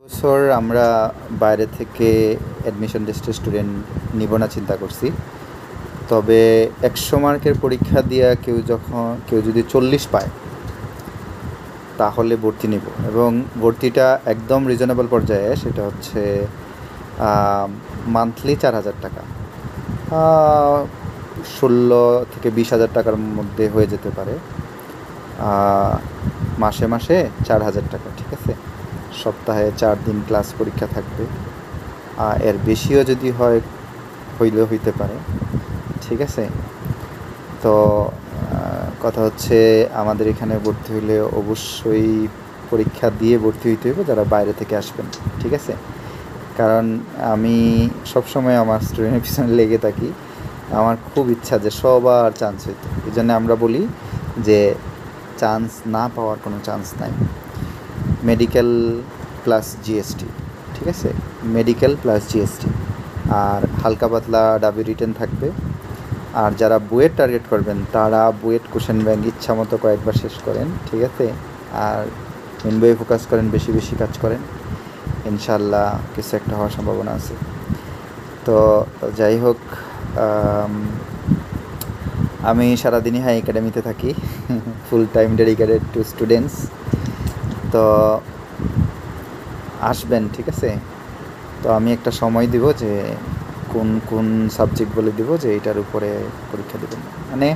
বছর আমরা বাইরে থেকে অ্যাডমিশন টেস্টে স্টুডেন্ট নিব না চিন্তা করছি। তবে 100 মার্কের পরীক্ষা দিয়া কেউ যদি 40 পায় তাহলে ভর্তি নিব, এবং ভর্তিটা একদম রিজনেবল পর্যায়ে। সেটা হচ্ছে মান্থলি 4,000 টাকা, 16 থেকে 20,000 টাকার মধ্যে হয়ে যেতে পারে। মাসে মাসে 4,000 টাকা, ঠিক আছে। সপ্তাহে 4 দিন ক্লাস পরীক্ষা থাকবে, এর বেশিও যদি হইলেও হইতে পারে, ঠিক আছে। তো কথা হচ্ছে আমাদের এখানে ভর্তি হইলে অবশ্যই পরীক্ষা দিয়ে ভর্তি হইতে হইবে যারা বাইরে থেকে আসবেন, ঠিক আছে। কারণ আমি সবসময় আমার স্টুডেন্টের পিছনে লেগে থাকি। আমার খুব ইচ্ছা যে সবার চান্স হইতো। এই জন্য আমরা বলি যে চান্স না পাওয়ার কোনো চান্স নাই। মেডিকেল প্লাস জিএসটি, ঠিক আছে, মেডিকেল প্লাস জিএসটি। আর হালকা পাতলা ডাবি রিটেন থাকবে। আর যারা বুয়েট টার্গেট করবেন তারা বুয়েট কোশ্চেন ব্যাংক ইচ্ছা মতো কয়েকবার শেষ করেন, ঠিক আছে। আর মেন বইয়ে ফোকাস করেন, বেশি বেশি কাজ করেন, ইনশাল্লাহ কিছু একটা হওয়ার সম্ভাবনা আছে। তো যাই হোক, আমি সারাদিনই হাই একাডেমিতে থাকি, full time dedicated to students. তো আসবেন, ঠিক আছে। তো আমি একটা সময় দিব যে কোন কোন সাবজেক্ট বলে দিব যে এটার উপরে পরীক্ষা দেবেন, মানে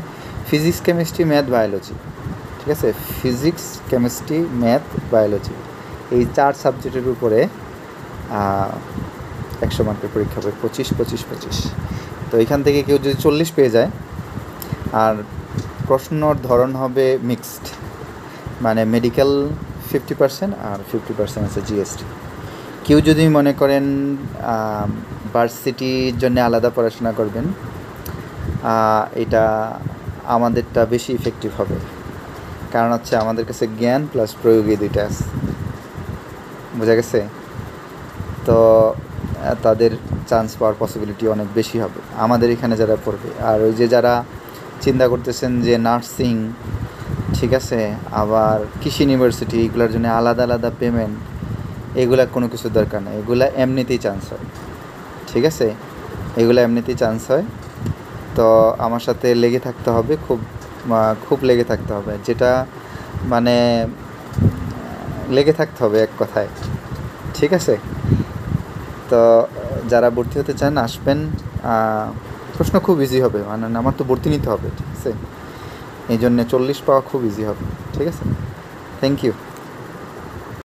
ফিজিক্স, কেমিস্ট্রি, ম্যাথ, বায়োলজি, ঠিক আছে। ফিজিক্স, কেমিস্ট্রি, ম্যাথ, বায়োলজি, এই 4 সাবজেক্টের উপরে 100 মার্কের পরীক্ষা হবে, 25। তো এখান থেকে কেউ যদি 40 পেয়ে যায়, আর প্রশ্নর ধরন হবে মিক্সড, মানে মেডিকেল 50% আর 50% আছে জিএসটি। কেউ যদি মনে করেন ভার্সিটির জন্য আলাদা পড়াশোনা করবেন, এটা আমাদেরটা বেশি ইফেক্টিভ হবে। কারণ হচ্ছে আমাদের কাছে জ্ঞান প্লাস প্রয়োগী দুইটা আছে, বোঝা গেছে। তো তাদের চান্স পাওয়ার পসিবিলিটি অনেক বেশি হবে আমাদের এখানে যারা পড়বে। আর ওই যে যারা চিন্তা করতেছেন যে নার্সিং, ঠিক আছে, আবার কৃষি ইউনিভার্সিটি, এগুলোর জন্য আলাদা আলাদা পেমেন্ট, এগুলা কোনো কিছু দরকার নেই। এগুলা এমনিতেই চান্স হয়, ঠিক আছে, এগুলো এমনিতেই চান্স হয়। তো আমার সাথে লেগে থাকতে হবে, খুব লেগে থাকতে হবে, যেটা মানে লেগে থাকতে হবে এক কথায়, ঠিক আছে। তো যারা ভর্তি হতে চান আসবেন। প্রশ্ন খুব ইজি হবে, মানে আমার তো ভর্তি নিতে হবে, ঠিক আছে। এই জন্যে 40 পাওয়া খুব ইজি হবে, ঠিক আছে। Thank you.